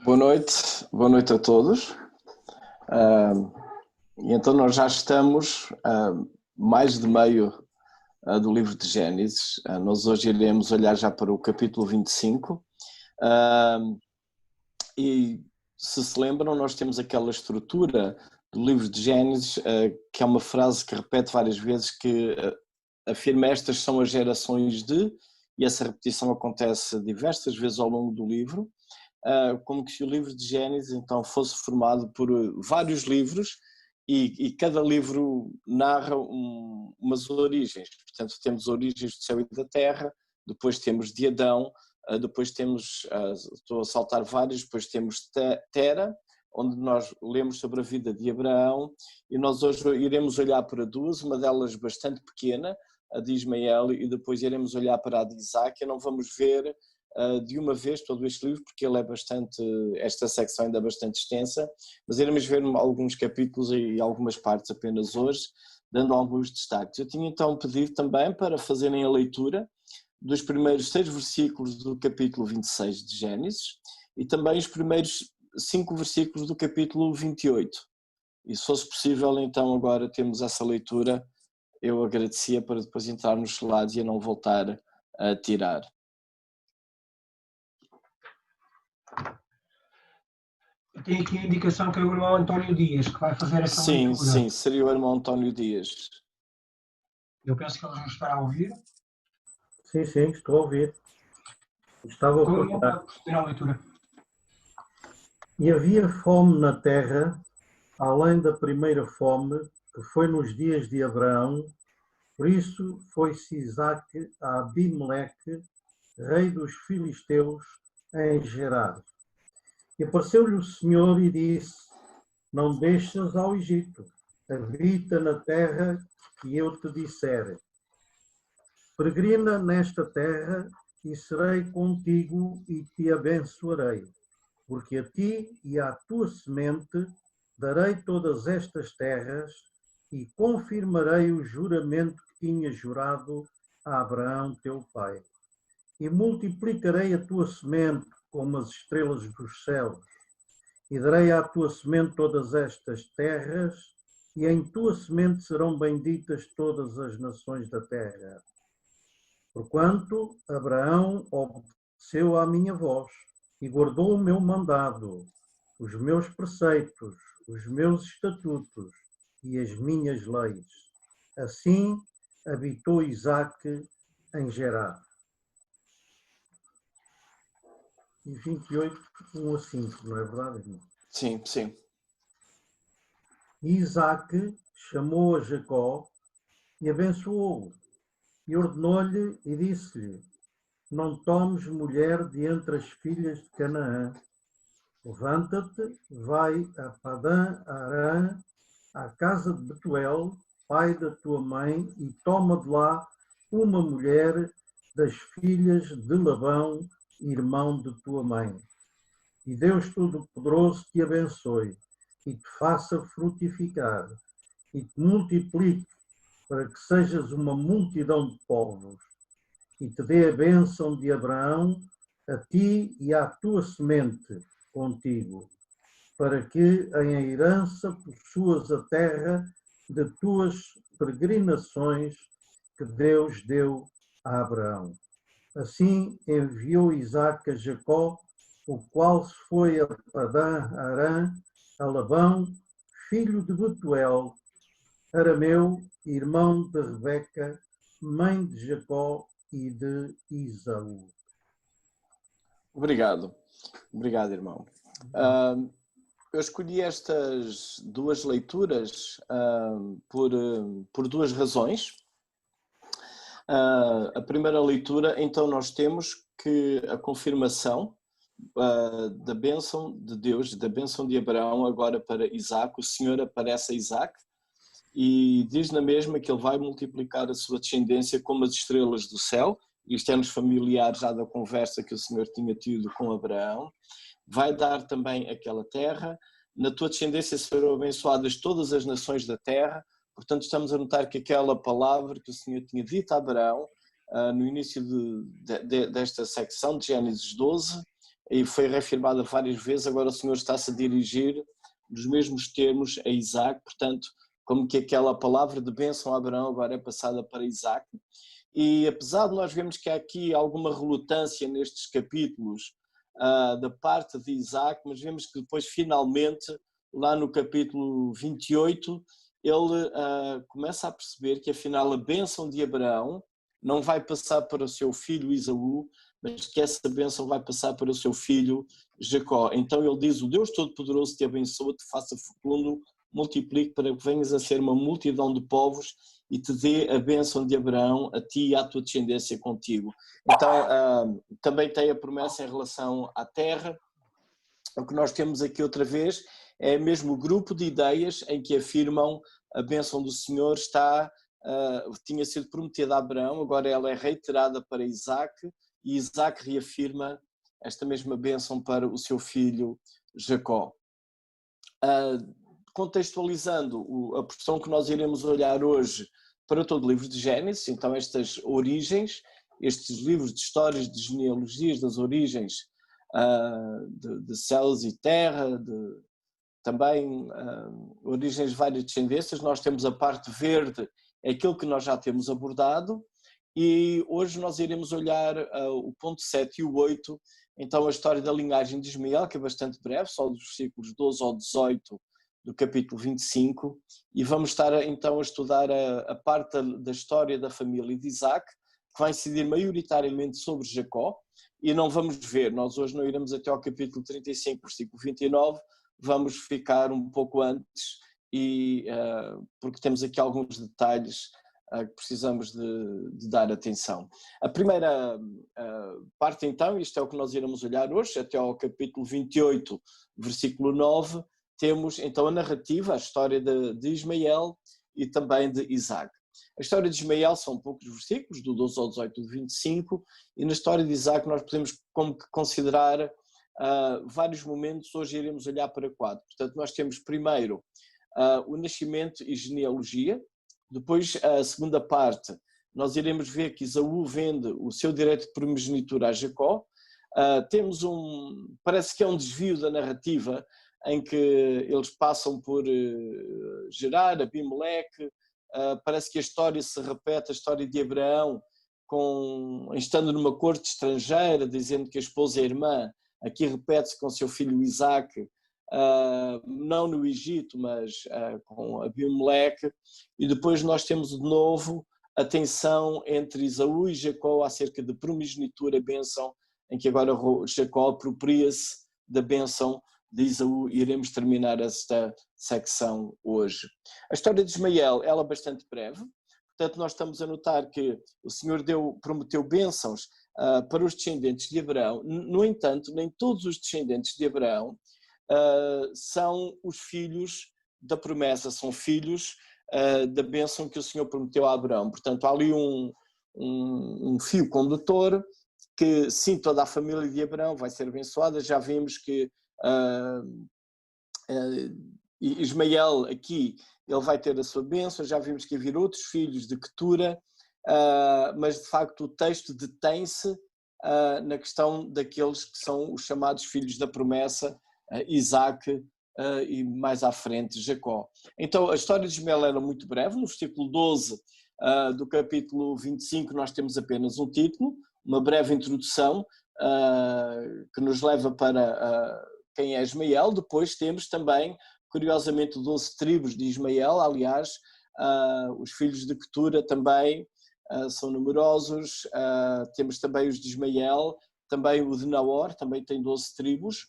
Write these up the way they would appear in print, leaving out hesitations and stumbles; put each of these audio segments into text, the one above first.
Boa noite a todos. E então nós já estamos mais de meio do livro de Gênesis. Nós hoje iremos olhar já para o capítulo 25. E se lembram, nós temos aquela estrutura do livro de Gênesis, que é uma frase que repete várias vezes, que afirma estas são as gerações de, e essa repetição acontece diversas vezes ao longo do livro. Como se o livro de Gênesis então fosse formado por vários livros e cada livro narra umas origens. Portanto, temos origens do céu e da terra, depois temos de Adão, depois temos, estou a saltar vários, depois temos Tera, onde nós lemos sobre a vida de Abraão, e nós hoje iremos olhar para duas, uma delas bastante pequena, a de Ismael, e depois iremos olhar para a de Isaac, e não vamos ver de uma vez todo este livro, porque ele é bastante, esta secção ainda é bastante extensa, mas iremos ver alguns capítulos e algumas partes apenas hoje, dando alguns destaques. Eu tinha então pedido também para fazerem a leitura dos primeiros 6 versículos do capítulo 26 de Gênesis e também os primeiros 5 versículos do capítulo 28. E se fosse possível, então agora temos essa leitura, eu agradecia para depois entrar nos slides e a não voltar a tirar. Tem aqui a indicação que é o irmão António Dias que vai fazer essa leitura. Sim, seria o irmão António Dias. Eu penso que eles vão estar a ouvir. Sim, estou a ouvir. Estava a procurar. A leitura. E havia fome na terra, além da primeira fome, que foi nos dias de Abraão. Por isso foi-se Isaque a Abimeleque, rei dos filisteus, em Gerar. E apareceu-lhe o Senhor e disse: não desças ao Egito, habita na terra que eu te disser. Peregrina nesta terra e serei contigo e te abençoarei, porque a ti e à tua semente darei todas estas terras e confirmarei o juramento que tinha jurado a Abraão teu pai. E multiplicarei a tua semente como as estrelas dos céus, e darei à tua semente todas estas terras, e em tua semente serão benditas todas as nações da terra. Porquanto Abraão obedeceu à minha voz e guardou o meu mandado, os meus preceitos, os meus estatutos e as minhas leis. Assim habitou Isaque em Gerar. E 28, 1 a 5, não é verdade, irmão? Sim. E Isaque chamou a Jacó e abençoou-o, e ordenou-lhe e disse-lhe: não tomes mulher de entre as filhas de Canaã. Levanta-te, vai a Padã-Arã, à casa de Betuel, pai da tua mãe, e toma de lá uma mulher das filhas de Labão, irmão de tua mãe. E Deus Todo-Poderoso te abençoe, e te faça frutificar, e te multiplique, para que sejas uma multidão de povos, e te dê a bênção de Abraão, a ti e à tua semente contigo, para que em herança possuas a terra de tuas peregrinações que Deus deu a Abraão. Assim enviou Isaque a Jacó, o qual se foi a Padã-Arã, a Labão, filho de Betuel, arameu, irmão de Rebeca, mãe de Jacó e de Isaú. Obrigado, irmão. Eu escolhi estas duas leituras por duas razões. A primeira leitura, então, nós temos que a confirmação da bênção de Deus, da bênção de Abraão agora para Isaque. O Senhor aparece a Isaque e diz na mesma que ele vai multiplicar a sua descendência como as estrelas do céu. Isto é-nos familiar já da conversa que o Senhor tinha tido com Abraão. Vai dar também aquela terra. Na tua descendência serão abençoadas todas as nações da terra. Portanto, estamos a notar que aquela palavra que o Senhor tinha dito a Abraão no início desta secção de Gênesis 12 e foi reafirmada várias vezes, agora o Senhor está-se a dirigir nos mesmos termos a Isaac, portanto, como que aquela palavra de bênção a Abraão agora é passada para Isaac. E apesar de nós vermos que há aqui alguma relutância nestes capítulos da parte de Isaac, mas vemos que depois finalmente, lá no capítulo 28, ele começa a perceber que afinal a bênção de Abraão não vai passar para o seu filho Esaú, mas que essa bênção vai passar para o seu filho Jacó. Então ele diz: o Deus Todo-Poderoso te abençoa, te faça fecundo, multiplique para que venhas a ser uma multidão de povos e te dê a bênção de Abraão a ti e à tua descendência contigo. Então também tem a promessa em relação à terra. O que nós temos aqui outra vez é mesmo o grupo de ideias em que afirmam a bênção do Senhor tinha sido prometida a Abraão, agora ela é reiterada para Isaac, e Isaac reafirma esta mesma bênção para o seu filho Jacó. Contextualizando a porção que nós iremos olhar hoje para todo o livro de Gênesis, então estas origens, estes livros de histórias, de genealogias das origens de céus e terra, também origens de várias descendências. Nós temos a parte verde, é aquilo que nós já temos abordado, e hoje nós iremos olhar o ponto 7 e o 8, então a história da linhagem de Ismael, que é bastante breve, só dos versículos 12 ao 18 do capítulo 25, e vamos estar então a estudar a parte da história da família de Isaac, que vai incidir maioritariamente sobre Jacó, e não vamos ver, nós hoje não iremos até ao capítulo 35, versículo 29, vamos ficar um pouco antes, porque temos aqui alguns detalhes que precisamos de dar atenção. A primeira parte então, isto é o que nós iremos olhar hoje, até ao capítulo 28, versículo 9, temos então a narrativa, a história de Ismael e também de Isaac. A história de Ismael são poucos versículos, do 12 ao 18 do 25, e na história de Isaac nós podemos como que considerar vários momentos. Hoje iremos olhar para 4. Portanto, nós temos primeiro o nascimento e genealogia, depois a segunda parte, nós iremos ver que Esaú vende o seu direito de primogenitura a Jacó. Temos parece que é um desvio da narrativa, em que eles passam por Gerar, Abimeleque, parece que a história se repete, a história de Abraão, estando numa corte estrangeira, dizendo que a esposa é irmã, aqui repete-se com seu filho Isaac, não no Egito, mas com Abimeleque, e depois nós temos de novo a tensão entre Esaú e Jacó acerca de primogenitura, bênção, em que agora Jacó apropria-se da bênção de Esaú, e iremos terminar esta secção hoje. A história de Ismael, ela é bastante breve, portanto nós estamos a notar que o Senhor prometeu bênçãos para os descendentes de Abraão. No entanto, nem todos os descendentes de Abraão são os filhos da promessa, são filhos da bênção que o Senhor prometeu a Abraão. Portanto, há ali um fio condutor que, sim, toda a família de Abraão vai ser abençoada. Já vimos que Ismael aqui, ele vai ter a sua bênção, já vimos que havia outros filhos de Quetura, mas de facto o texto detém-se na questão daqueles que são os chamados filhos da promessa, Isaac e mais à frente Jacó. Então a história de Ismael era muito breve. No versículo 12 do capítulo 25 nós temos apenas um título, uma breve introdução que nos leva para quem é Ismael. Depois temos também, curiosamente, 12 tribos de Ismael. Aliás, os filhos de Quetura também são numerosos. Temos também os de Ismael, também o de Naor, também tem 12 tribos.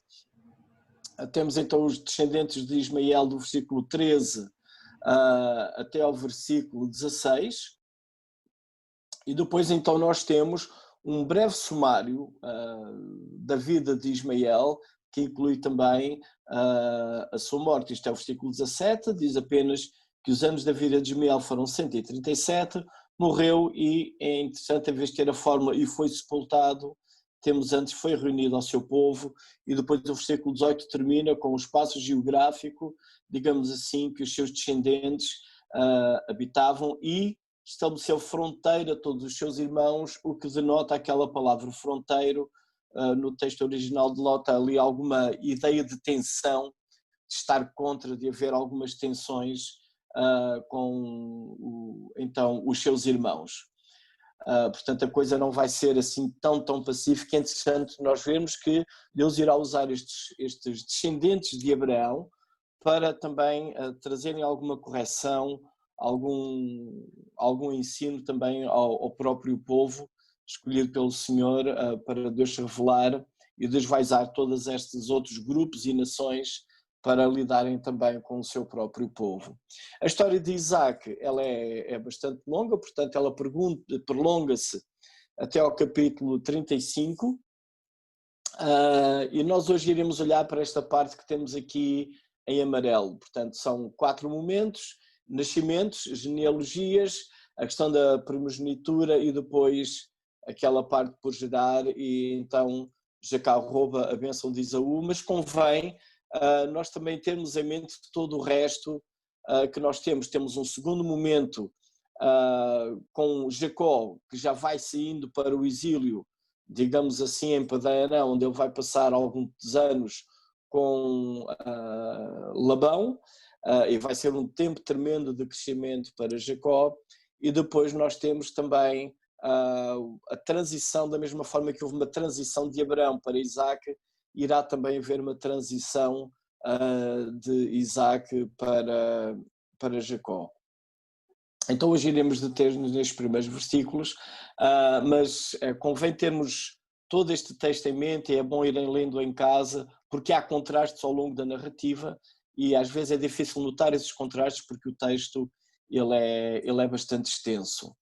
Temos então os descendentes de Ismael do versículo 13 até ao versículo 16. E depois então nós temos um breve sumário da vida de Ismael, que inclui também a sua morte. Isto é o versículo 17, diz apenas que os anos da vida de Ismael foram 137, morreu, e é interessante, em vez de ter a fórmula e foi sepultado, temos antes foi reunido ao seu povo, e depois o versículo 18 termina com o espaço geográfico, digamos assim, que os seus descendentes habitavam, e estabeleceu fronteira a todos os seus irmãos, o que denota aquela palavra fronteiro, no texto original de Ló, ali alguma ideia de tensão, de estar contra, de haver algumas tensões com então os seus irmãos. Portanto, a coisa não vai ser assim tão pacífica. É interessante nós vermos que Deus irá usar estes descendentes de Abraão para também trazerem alguma correção, algum ensino também ao próprio povo escolhido pelo Senhor, para Deus se revelar, e Deus vai usar todos estes outros grupos e nações para lidarem também com o seu próprio povo. A história de Isaac, ela é bastante longa, portanto ela prolonga-se até ao capítulo 35, e nós hoje iremos olhar para esta parte que temos aqui em amarelo. Portanto, são 4 momentos: nascimentos, genealogias, a questão da primogenitura e depois aquela parte por gerar, e então Jacó rouba a bênção de Esaú, mas convém nós também termos em mente todo o resto que nós temos. Temos um segundo momento com Jacó, que já vai saindo para o exílio, digamos assim, em Padan, onde ele vai passar alguns anos com Labão, e vai ser um tempo tremendo de crescimento para Jacó. E depois nós temos também a transição, da mesma forma que houve uma transição de Abraão para Isaac, irá também haver uma transição de Isaac para Jacó. Então hoje iremos deter-nos nestes primeiros versículos, mas convém termos todo este texto em mente, e é bom irem lendo em casa, porque há contrastes ao longo da narrativa, e às vezes é difícil notar esses contrastes porque o texto ele é bastante extenso.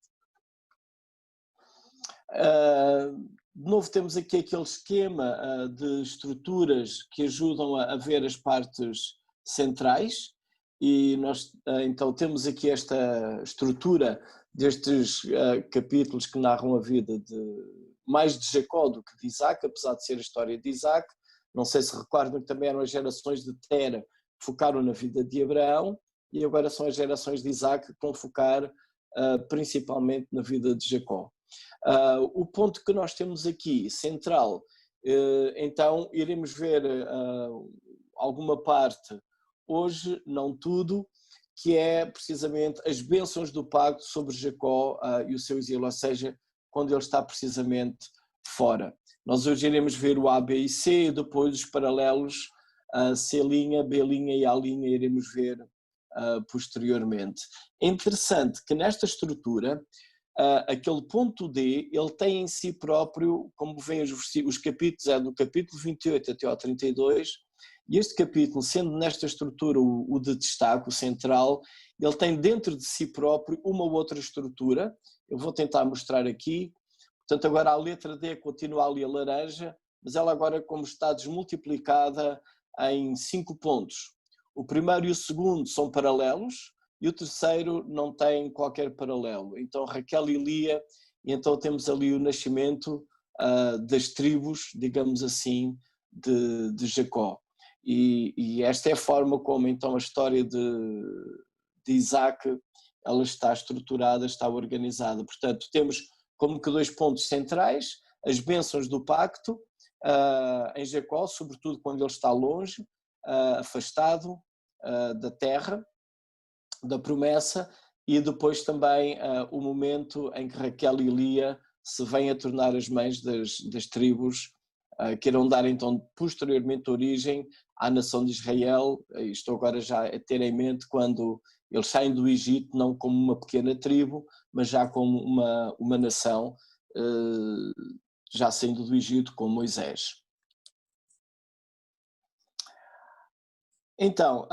De novo temos aqui aquele esquema de estruturas que ajudam a ver as partes centrais, e nós então temos aqui esta estrutura destes capítulos que narram a vida mais de Jacó do que de Isaac, apesar de ser a história de Isaac. Não sei se recordam que também eram as gerações de Tera que focaram na vida de Abraão, e agora são as gerações de Isaac que vão focar principalmente na vida de Jacó. O ponto que nós temos aqui, central, então iremos ver alguma parte hoje, não tudo, que é precisamente as bênçãos do pacto sobre Jacó e o seu exílio, ou seja, quando ele está precisamente fora. Nós hoje iremos ver o A, B e C, e depois os paralelos C', B' e A' iremos ver posteriormente. É interessante que nesta estrutura, aquele ponto D, ele tem em si próprio, como vem os capítulos, é do capítulo 28 até ao 32, e este capítulo, sendo nesta estrutura o de destaque, o central, ele tem dentro de si próprio uma outra estrutura. Eu vou tentar mostrar aqui. Portanto, agora a letra D continua ali a laranja, mas ela agora como está desmultiplicada em 5 pontos. O primeiro e o segundo são paralelos, e o terceiro não tem qualquer paralelo. Então Raquel e Lia, e então temos ali o nascimento das tribos, digamos assim, de Jacó. E esta é a forma como então a história de Isaac ela está estruturada, está organizada. Portanto, temos como que 2 pontos centrais: as bênçãos do pacto em Jacó, sobretudo quando ele está longe, afastado da terra, da promessa, e depois também o momento em que Raquel e Lia se vêm a tornar as mães das tribos que irão dar então posteriormente origem à nação de Israel. Estou agora já a ter em mente quando eles saem do Egito, não como uma pequena tribo, mas já como uma nação, já saindo do Egito com Moisés. Então,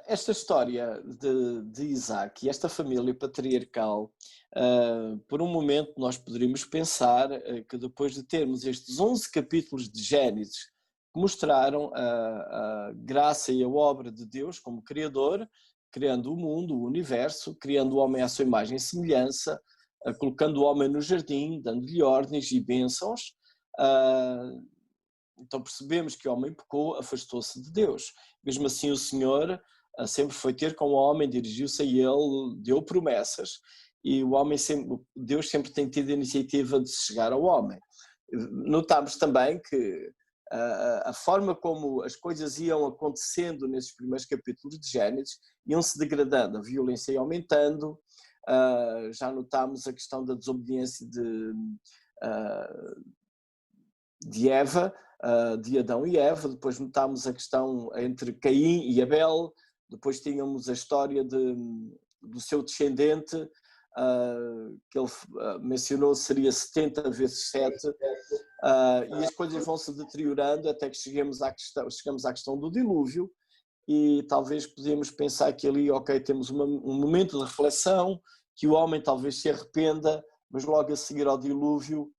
esta história de Isaac e esta família patriarcal, por um momento nós poderíamos pensar que depois de termos estes 11 capítulos de Gênesis que mostraram a graça e a obra de Deus como Criador, criando o mundo, o universo, criando o homem à sua imagem e semelhança, colocando o homem no jardim, dando-lhe ordens e bênçãos, então percebemos que o homem pecou, afastou-se de Deus. Mesmo assim o Senhor sempre foi ter com o homem, dirigiu-se a ele, deu promessas, e Deus sempre tem tido a iniciativa de chegar ao homem. notámos também que a forma como as coisas iam acontecendo nesses primeiros capítulos de Gênesis iam se degradando, a violência ia aumentando, já notámos a questão da desobediência de Eva, de Adão e Eva, depois notámos a questão entre Caim e Abel, depois tínhamos a história do seu descendente, que ele mencionou seria 70 vezes 7, e as coisas vão se deteriorando até que chegamos à questão do dilúvio, e talvez podemos pensar que ali, ok, temos um momento de reflexão, que o homem talvez se arrependa, mas logo a seguir ao dilúvio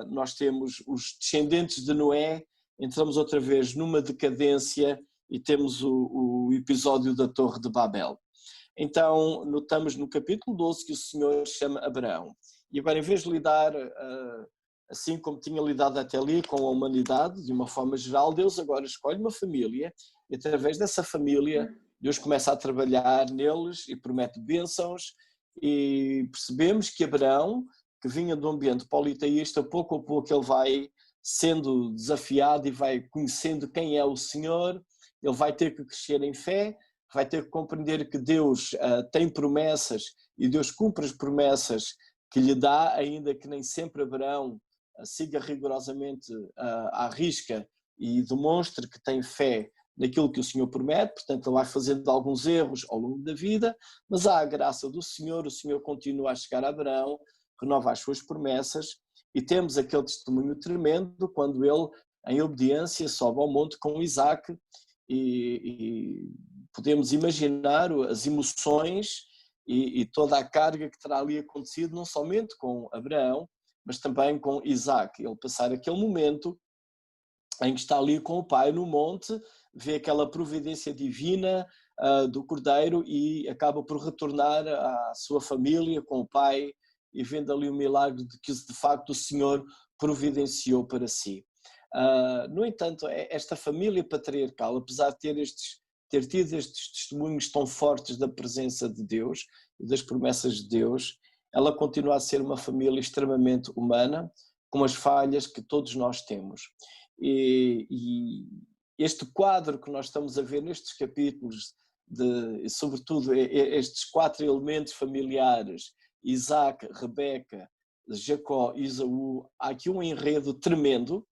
nós temos os descendentes de Noé, entramos outra vez numa decadência e temos o episódio da Torre de Babel. Então, notamos no capítulo 12 que o Senhor chama Abraão. E agora, em vez de lidar, assim como tinha lidado até ali, com a humanidade, de uma forma geral, Deus agora escolhe uma família e, através dessa família, Deus começa a trabalhar neles e promete bênçãos. E percebemos que Abraão, que vinha de um ambiente politeísta, pouco a pouco ele vai sendo desafiado e vai conhecendo quem é o Senhor, ele vai ter que crescer em fé, vai ter que compreender que Deus tem promessas e Deus cumpre as promessas que lhe dá, ainda que nem sempre Abraão siga rigorosamente à risca e demonstre que tem fé naquilo que o Senhor promete, portanto ele vai fazendo alguns erros ao longo da vida, mas há a graça do Senhor, o Senhor continua a chegar a Abraão, renova as suas promessas, e temos aquele testemunho tremendo quando ele, em obediência, sobe ao monte com Isaac, e podemos imaginar as emoções e toda a carga que terá ali acontecido, não somente com Abraão, mas também com Isaac. Ele passar aquele momento em que está ali com o pai no monte, vê aquela providência divina do Cordeiro e acaba por retornar à sua família com o pai e vendo ali o milagre de que de facto o Senhor providenciou para si. No entanto, esta família patriarcal, apesar de ter tido estes testemunhos tão fortes da presença de Deus e das promessas de Deus, ela continua a ser uma família extremamente humana, com as falhas que todos nós temos. E este quadro que nós estamos a ver nestes capítulos, sobretudo estes 4 elementos familiares, Isaac, Rebeca, Jacó e Esaú, há aqui um enredo tremendo,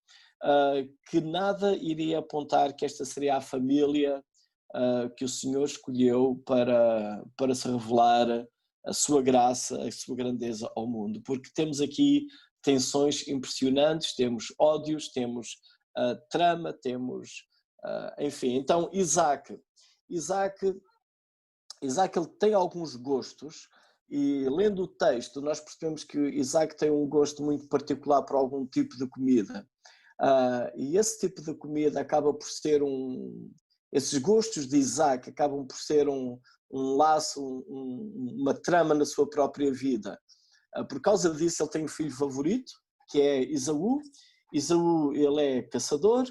que nada iria apontar que esta seria a família que o Senhor escolheu para se revelar a sua graça, a sua grandeza ao mundo, porque temos aqui tensões impressionantes, temos ódios, temos trama, temos, enfim, então Isaac ele tem alguns gostos, e lendo o texto nós percebemos que Isaac tem um gosto muito particular por algum tipo de comida, e esse tipo de comida acaba por ser esses gostos de Isaac acabam por ser um laço, uma trama na sua própria vida. Por causa disso ele tem um filho favorito, que é Esaú. Esaú, ele é caçador,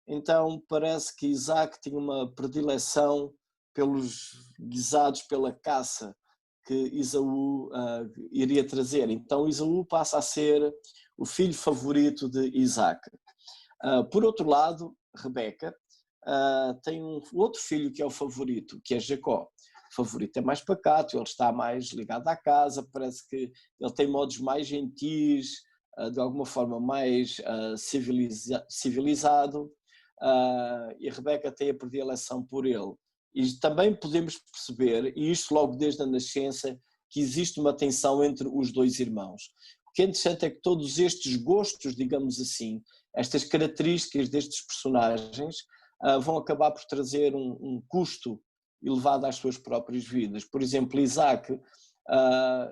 então parece que Isaac tinha uma predileção pelos guisados, pela caça que Esaú iria trazer. Então Esaú passa a ser o filho favorito de Isaac. Por outro lado, Rebeca tem um outro filho que é o favorito, que é Jacó. O favorito é mais pacato, ele está mais ligado à casa, parece que ele tem modos mais gentis, de alguma forma mais civilizado, e a Rebeca tem a predileção por ele. E também podemos perceber, e isto logo desde a nascença, que existe uma tensão entre os dois irmãos. O que é interessante é que todos estes gostos, digamos assim, estas características destes personagens, vão acabar por trazer um custo elevado às suas próprias vidas. Por exemplo, Isaac,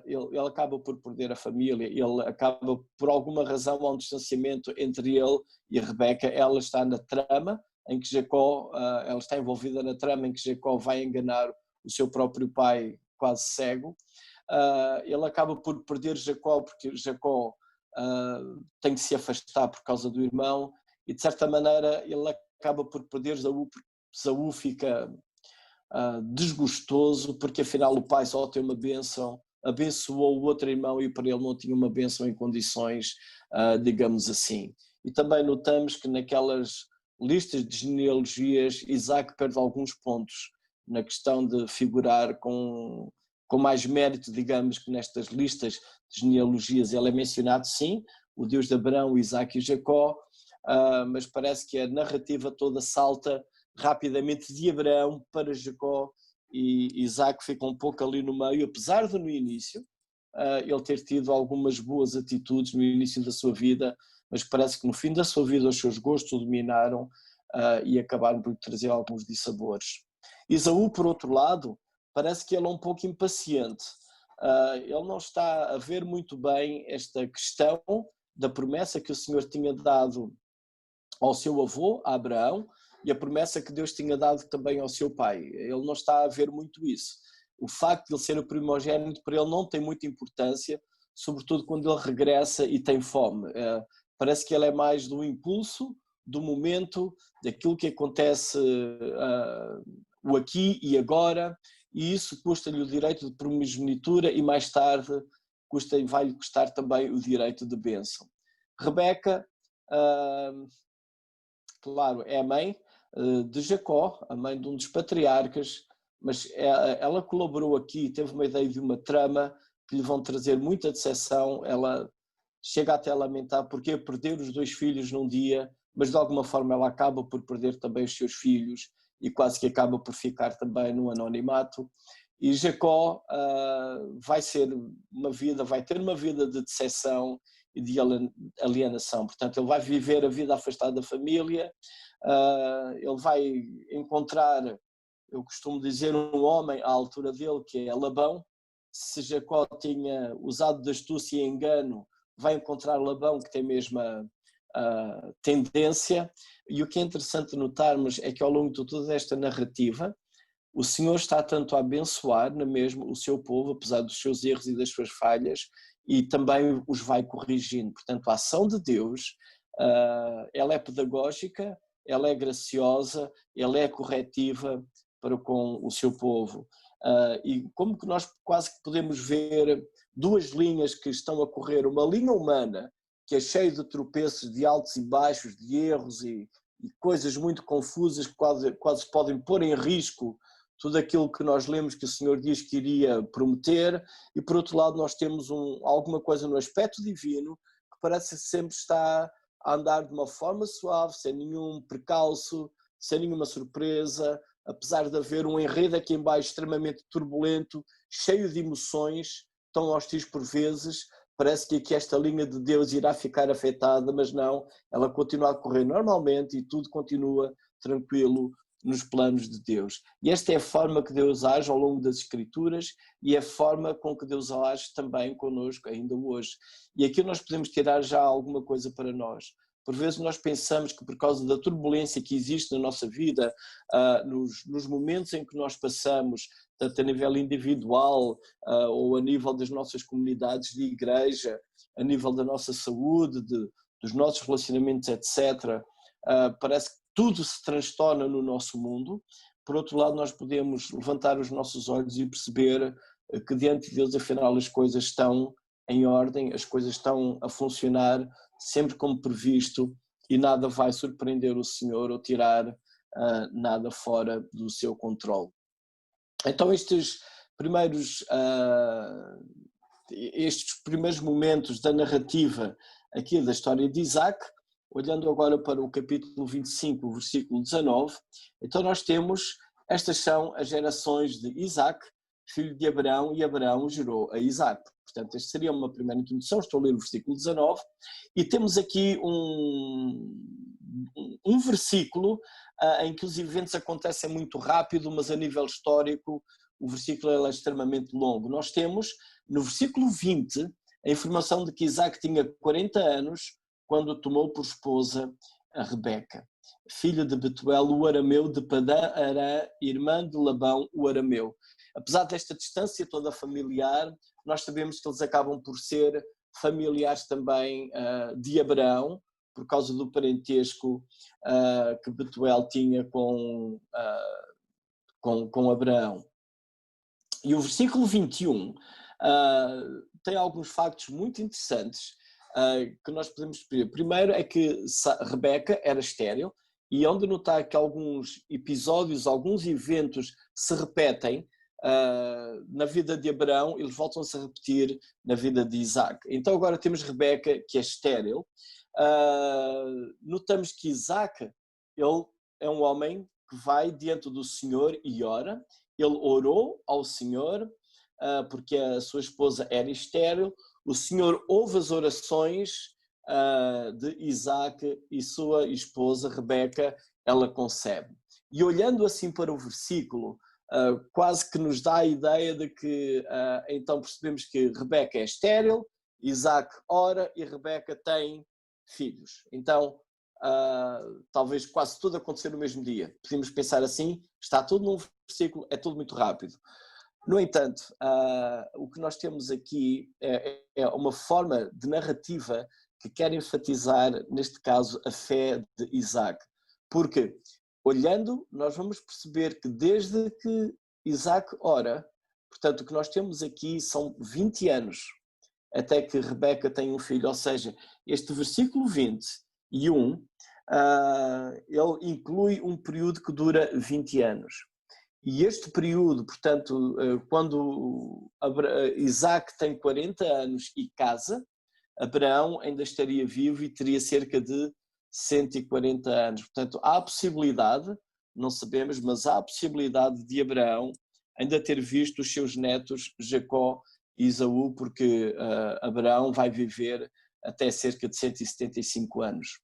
ele acaba por perder a família, ele acaba, por alguma razão, há um distanciamento entre ele e a Rebeca. Ela está na trama em que Jacó, ela está envolvida na trama em que Jacó vai enganar o seu próprio pai, quase cego. Ele acaba por perder Jacó, porque Jacó tem que se afastar por causa do irmão, e de certa maneira ele acaba por perder Esaú, porque Esaú fica desgostoso, porque afinal o pai só tem uma bênção, abençoou o outro irmão e para ele não tinha uma bênção em condições, digamos assim. E também notamos que naquelas listas de genealogias, Isaac perde alguns pontos na questão de figurar com mais mérito, digamos, que nestas listas de genealogias ele é mencionado, sim, o Deus de Abraão, Isaac e Jacó, mas parece que a narrativa toda salta rapidamente de Abraão para Jacó, e Isaac fica um pouco ali no meio, apesar de no início ele ter tido algumas boas atitudes no início da sua vida, mas parece que no fim da sua vida os seus gostos o dominaram e acabaram por trazer alguns dissabores. Esaú, por outro lado, parece que ele é um pouco impaciente. Ele não está a ver muito bem esta questão da promessa que o Senhor tinha dado ao seu avô, a Abraão, e a promessa que Deus tinha dado também ao seu pai. Ele não está a ver muito isso. O facto de ele ser o primogênito para ele não tem muita importância, sobretudo quando ele regressa e tem fome. Parece que ele é mais do impulso, do momento, daquilo que acontece o aqui e agora, e isso custa-lhe o direito de primogenitura e mais tarde vai-lhe custar também o direito de bênção. Rebeca, claro, é a mãe de Jacó, a mãe de um dos patriarcas, mas ela colaborou aqui, teve uma ideia de uma trama que lhe vão trazer muita decepção. Ela chega até a lamentar porque perder os 2 filhos num dia, mas de alguma forma ela acaba por perder também os seus filhos e quase que acaba por ficar também no anonimato. E Jacó vai ter uma vida de decepção e de alienação. Portanto, ele vai viver a vida afastada da família, ele vai encontrar, eu costumo dizer, um homem à altura dele, que é Labão. Se Jacó tinha usado de astúcia e engano, vai encontrar Labão, que tem a mesma tendência. E o que é interessante notarmos é que ao longo de toda esta narrativa, o Senhor está tanto a abençoar na mesmo o seu povo, apesar dos seus erros e das suas falhas, e também os vai corrigindo. Portanto, a ação de Deus, ela é pedagógica, ela é graciosa, ela é corretiva para com o seu povo. E como que nós quase que podemos ver 2 linhas que estão a correr, uma linha humana, que é cheia de tropeços, de altos e baixos, de erros e coisas muito confusas que quase podem pôr em risco tudo aquilo que nós lemos que o Senhor diz que iria prometer, e por outro lado nós temos alguma coisa no aspecto divino que parece que sempre está a andar de uma forma suave, sem nenhum precalço, sem nenhuma surpresa, apesar de haver um enredo aqui em baixo extremamente turbulento, cheio de emoções, tão hostis por vezes. Parece que aqui esta linha de Deus irá ficar afetada, mas não, ela continua a correr normalmente e tudo continua tranquilo nos planos de Deus. E esta é a forma que Deus age ao longo das Escrituras e é a forma com que Deus age também connosco ainda hoje. E aqui nós podemos tirar já alguma coisa para nós. Por vezes nós pensamos que por causa da turbulência que existe na nossa vida, nos momentos em que nós passamos, tanto a nível individual ou a nível das nossas comunidades de igreja, a nível da nossa saúde, dos nossos relacionamentos, etc., parece que tudo se transtorna no nosso mundo. Por outro lado, nós podemos levantar os nossos olhos e perceber que diante de Deus, afinal, as coisas estão em ordem, as coisas estão a funcionar sempre como previsto e nada vai surpreender o Senhor ou tirar nada fora do seu controle. Então estes primeiros momentos da narrativa aqui da história de Isaac, olhando agora para o capítulo 25, versículo 19, então nós temos, estas são as gerações de Isaac, filho de Abraão, e Abraão gerou a Isaac. Portanto, esta seria uma primeira introdução, estou a ler o versículo 19, e temos aqui um versículo em que os eventos acontecem muito rápido, mas a nível histórico o versículo é extremamente longo. Nós temos, no versículo 20, a informação de que Isaac tinha 40 anos quando tomou por esposa a Rebeca, filha de Betuel, o arameu, de Padã-Arã, irmã de Labão, o arameu. Apesar desta distância toda familiar, nós sabemos que eles acabam por ser familiares também de Abraão, por causa do parentesco que Betuel tinha com Abraão. E o versículo 21 tem alguns factos muito interessantes que nós podemos perceber. Primeiro é que Rebeca era estéril, e é onde notar que alguns episódios, alguns eventos se repetem na vida de Abraão, eles voltam-se a repetir na vida de Isaac. Então agora temos Rebeca, que é estéril. Notamos que Isaac, ele é um homem que vai diante do Senhor e ora. Ele orou ao Senhor, porque a sua esposa era estéril. O Senhor ouve as orações de Isaac, e sua esposa Rebeca, ela concebe. E olhando assim para o versículo, quase que nos dá a ideia de que então percebemos que Rebeca é estéril, Isaac ora e Rebeca tem filhos. Então talvez quase tudo acontecer no mesmo dia. Podemos pensar assim, está tudo num versículo, é tudo muito rápido. No entanto, o que nós temos aqui é uma forma de narrativa que quer enfatizar, neste caso, a fé de Isaac. Porque, olhando, nós vamos perceber que desde que Isaac ora, portanto, o que nós temos aqui são 20 anos, até que Rebeca tem um filho. Ou seja, este versículo 21, ele inclui um período que dura 20 anos. E este período, portanto, quando Isaac tem 40 anos e casa, Abraão ainda estaria vivo e teria cerca de 140 anos. Portanto, há a possibilidade, não sabemos, mas há a possibilidade de Abraão ainda ter visto os seus netos Jacó e Esaú, porque Abraão vai viver até cerca de 175 anos.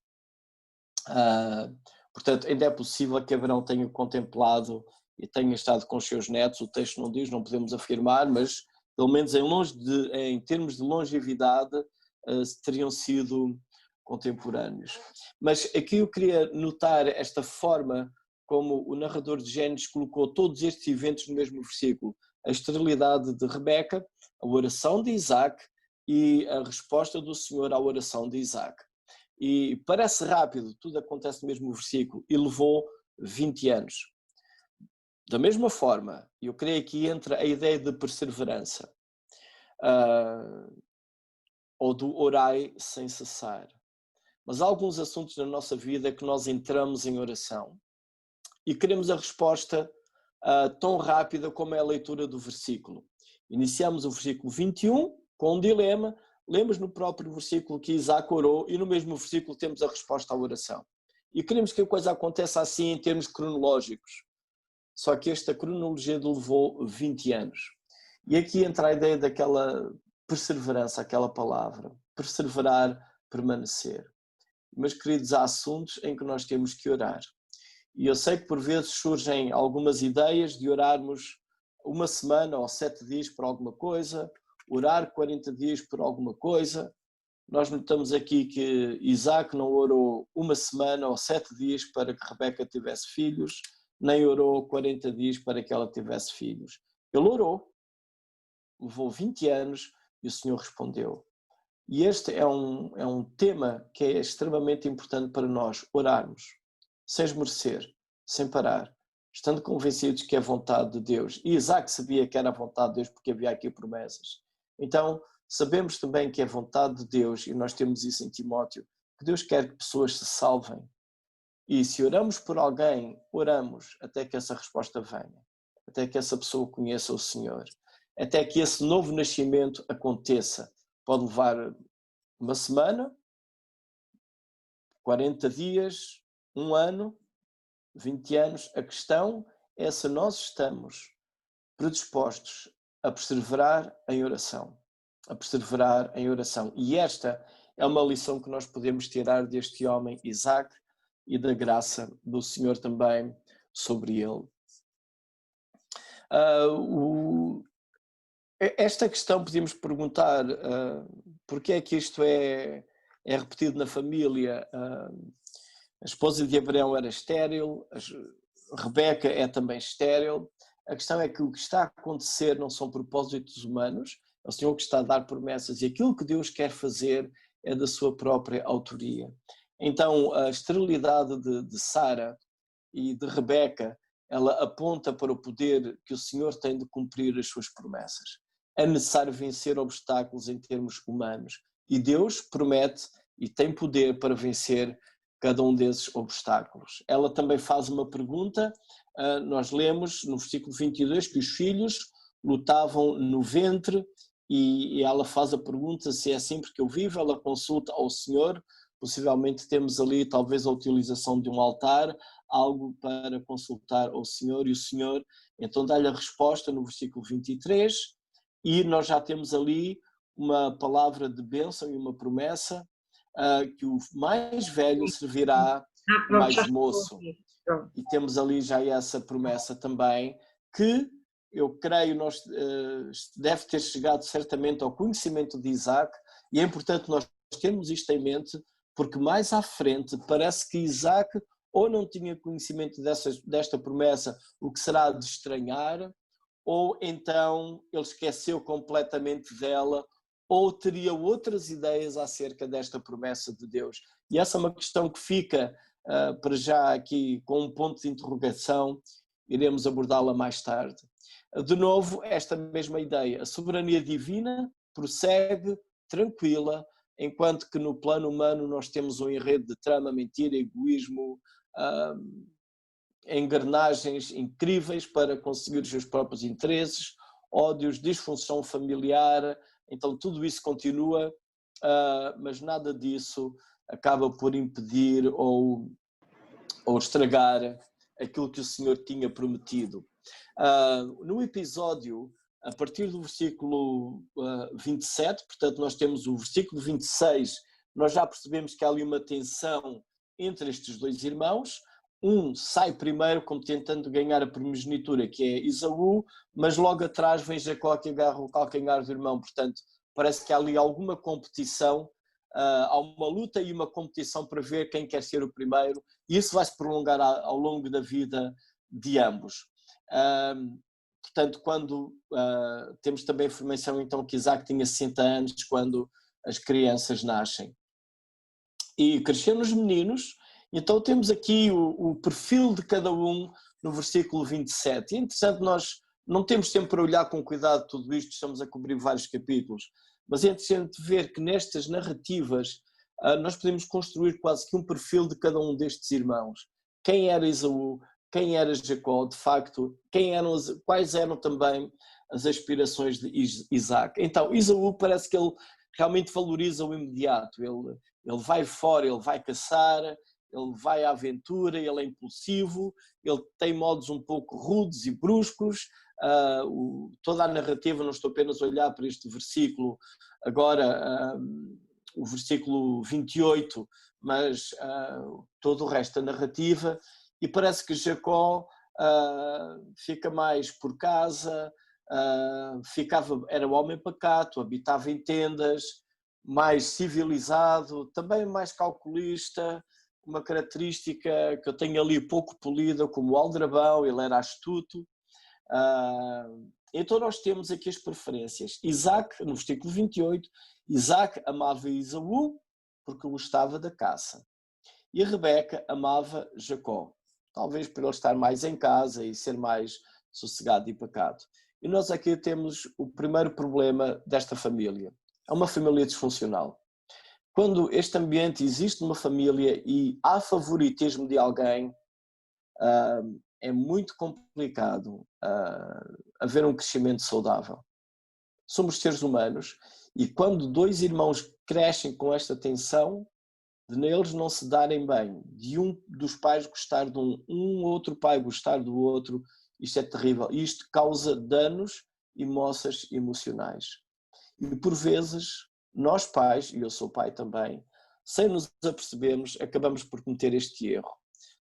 Portanto, ainda é possível que Abraão tenha contemplado e tenha estado com os seus netos. O texto não diz, não podemos afirmar, mas pelo menos em termos de longevidade teriam sido contemporâneos. Mas aqui eu queria notar esta forma como o narrador de Gênesis colocou todos estes eventos no mesmo versículo: a esterilidade de Rebeca, a oração de Isaac e a resposta do Senhor à oração de Isaac. E parece rápido, tudo acontece no mesmo versículo, e levou 20 anos. Da mesma forma, eu creio que entra a ideia de perseverança, ou do orai sem cessar. Mas há alguns assuntos na nossa vida que nós entramos em oração e queremos a resposta tão rápida como é a leitura do versículo. Iniciamos o versículo 21 com um dilema, lemos no próprio versículo que Isaac orou e no mesmo versículo temos a resposta à oração. E queremos que a coisa aconteça assim em termos cronológicos. Só que esta cronologia levou 20 anos. E aqui entra a ideia daquela perseverança, aquela palavra. Perseverar, permanecer. Meus queridos, há assuntos em que nós temos que orar. E eu sei que por vezes surgem algumas ideias de orarmos uma semana ou 7 dias por alguma coisa, orar 40 dias por alguma coisa. Nós notamos aqui que Isaac não orou uma semana ou 7 dias para que Rebeca tivesse filhos, nem orou 40 dias para que ela tivesse filhos. Ele orou, levou 20 anos e o Senhor respondeu. E este é um tema que é extremamente importante para nós, orarmos, sem esmorecer, sem parar, estando convencidos que é a vontade de Deus. E Isaac sabia que era a vontade de Deus porque havia aqui promessas. Então, sabemos também que é a vontade de Deus, e nós temos isso em Timóteo, que Deus quer que pessoas se salvem. E se oramos por alguém, oramos até que essa resposta venha, até que essa pessoa conheça o Senhor, até que esse novo nascimento aconteça. Pode levar uma semana, 40 dias, 1 ano, 20 anos. A questão é se nós estamos predispostos a perseverar em oração. A perseverar em oração. E esta é uma lição que nós podemos tirar deste homem Isaac e da graça do Senhor também sobre ele. Esta questão podíamos perguntar porque é que isto é repetido na família. A esposa de Abraão era estéril, Rebeca é também estéril. A questão é que o que está a acontecer não são propósitos humanos, é o Senhor que está a dar promessas e aquilo que Deus quer fazer é da sua própria autoria. Então a esterilidade de Sara e de Rebeca, ela aponta para o poder que o Senhor tem de cumprir as suas promessas. é necessário vencer obstáculos em termos humanos. E Deus promete e tem poder para vencer cada um desses obstáculos. Ela também faz uma pergunta, nós lemos no versículo 22 que os filhos lutavam no ventre e ela faz a pergunta se é assim porque eu vivo, ela consulta ao Senhor, possivelmente temos ali talvez a utilização de um altar, algo para consultar ao Senhor, e o Senhor então dá-lhe a resposta no versículo 23, e nós já temos ali uma palavra de bênção e uma promessa, que o mais velho servirá o Pronto, já mais estou a moço. ouvir. Pronto. E temos ali já essa promessa também, que eu creio deve ter chegado certamente ao conhecimento de Isaac, e é importante nós termos isto em mente, porque mais à frente parece que Isaac ou não tinha conhecimento desta promessa, o que será de estranhar, ou então ele esqueceu completamente dela, ou teria outras ideias acerca desta promessa de Deus. E essa é uma questão que fica para já aqui com um ponto de interrogação, iremos abordá-la mais tarde. De novo, esta mesma ideia, a soberania divina prossegue tranquila, enquanto que no plano humano nós temos um enredo de trama, mentira, egoísmo, engrenagens incríveis para conseguir os seus próprios interesses, ódios, disfunção familiar, então tudo isso continua, mas nada disso acaba por impedir ou estragar aquilo que o Senhor tinha prometido. No episódio, a partir do versículo 27, portanto nós temos o versículo 26, nós já percebemos que há ali uma tensão entre estes dois irmãos. Um sai primeiro como tentando ganhar a primogenitura, que é Esaú, mas logo atrás vem Jacó que agarra o calcanhar do irmão, portanto parece que há ali alguma competição, há uma luta e uma competição para ver quem quer ser o primeiro, e isso vai se prolongar ao longo da vida de ambos. Portanto, quando temos também informação então que Isaac tinha 60 anos quando as crianças nascem. E cresceram os meninos, então temos aqui o perfil de cada um no versículo 27. E é interessante, nós não temos tempo para olhar com cuidado tudo isto, estamos a cobrir vários capítulos, mas é interessante ver que nestas narrativas nós podemos construir quase que um perfil de cada um destes irmãos. Quem era Esaú, quem era Jacó, de facto, quais eram também as aspirações de Isaac. Então, Esaú parece que ele realmente valoriza o imediato, ele vai fora, ele vai caçar, ele vai à aventura, ele é impulsivo, ele tem modos um pouco rudes e bruscos, toda a narrativa, não estou apenas a olhar para este versículo, agora o versículo 28, mas todo o resto da narrativa, e parece que Jacó fica mais por casa, era um homem pacato, habitava em tendas, mais civilizado, também mais calculista, uma característica que eu tenho ali pouco polida, como o aldrabão, ele era astuto. Então nós temos aqui as preferências. Isaac, no versículo 28, Isaac amava Esaú porque gostava da caça. E Rebeca amava Jacó, talvez por ele estar mais em casa e ser mais sossegado e pacato. E nós aqui temos o primeiro problema desta família. É uma família disfuncional. Quando este ambiente existe numa família e há favoritismo de alguém, é muito complicado haver um crescimento saudável. Somos seres humanos e quando dois irmãos crescem com esta tensão, de neles não se darem bem, de um dos pais gostar de um outro pai gostar do outro, isto é terrível. Isto causa danos e moças emocionais. E por vezes, nós pais, e eu sou pai também, sem nos apercebermos, acabamos por cometer este erro.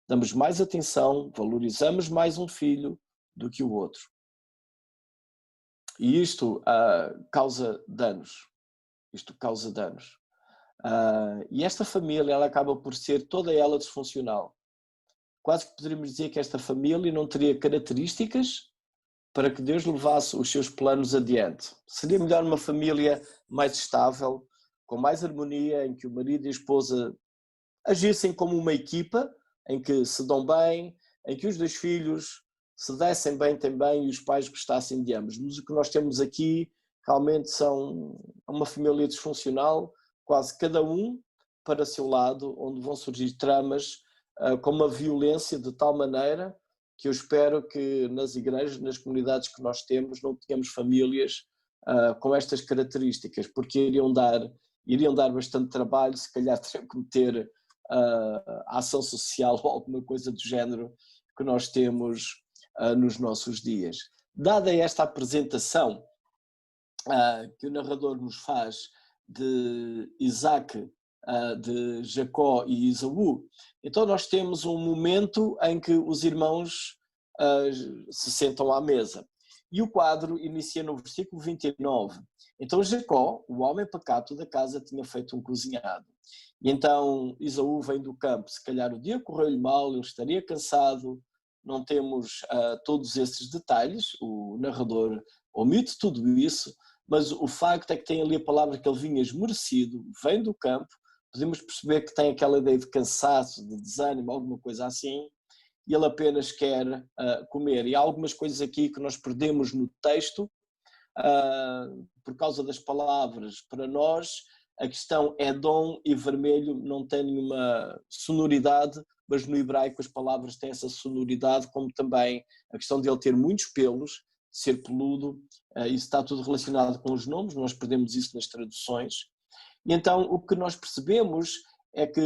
Damos mais atenção, valorizamos mais um filho do que o outro. E isto causa danos. Isto causa danos. E esta família, ela acaba por ser toda ela disfuncional. Quase que poderíamos dizer que esta família não teria características para que Deus levasse os seus planos adiante. Seria melhor uma família mais estável, com mais harmonia, em que o marido e a esposa agissem como uma equipa, em que se dão bem, em que os dois filhos se dessem bem também e os pais gostassem de ambos. Mas o que nós temos aqui realmente são uma família disfuncional, quase cada um para seu lado, onde vão surgir tramas com uma violência de tal maneira que eu espero que nas igrejas, nas comunidades que nós temos, não tenhamos famílias com estas características, porque iriam dar bastante trabalho, se calhar teriam que meter a ação social ou alguma coisa do género que nós temos nos nossos dias. Dada esta apresentação que o narrador nos faz de Isaac, de Jacó e Esaú, então nós temos um momento em que os irmãos se sentam à mesa. E o quadro inicia no versículo 29. Então Jacó, o homem pacato da casa, tinha feito um cozinhado. E então Esaú vem do campo, se calhar o dia correu-lhe mal, ele estaria cansado, não temos todos esses detalhes, o narrador omite tudo isso, mas o facto é que tem ali a palavra que ele vinha esmorecido, vem do campo, podemos perceber que tem aquela ideia de cansaço, de desânimo, alguma coisa assim, e ele apenas quer comer. E há algumas coisas aqui que nós perdemos no texto, por causa das palavras. Para nós, a questão Edom e vermelho não tem nenhuma sonoridade, mas no hebraico as palavras têm essa sonoridade, como também a questão de ele ter muitos pelos, ser peludo, isso está tudo relacionado com os nomes, nós perdemos isso nas traduções. E então o que nós percebemos é que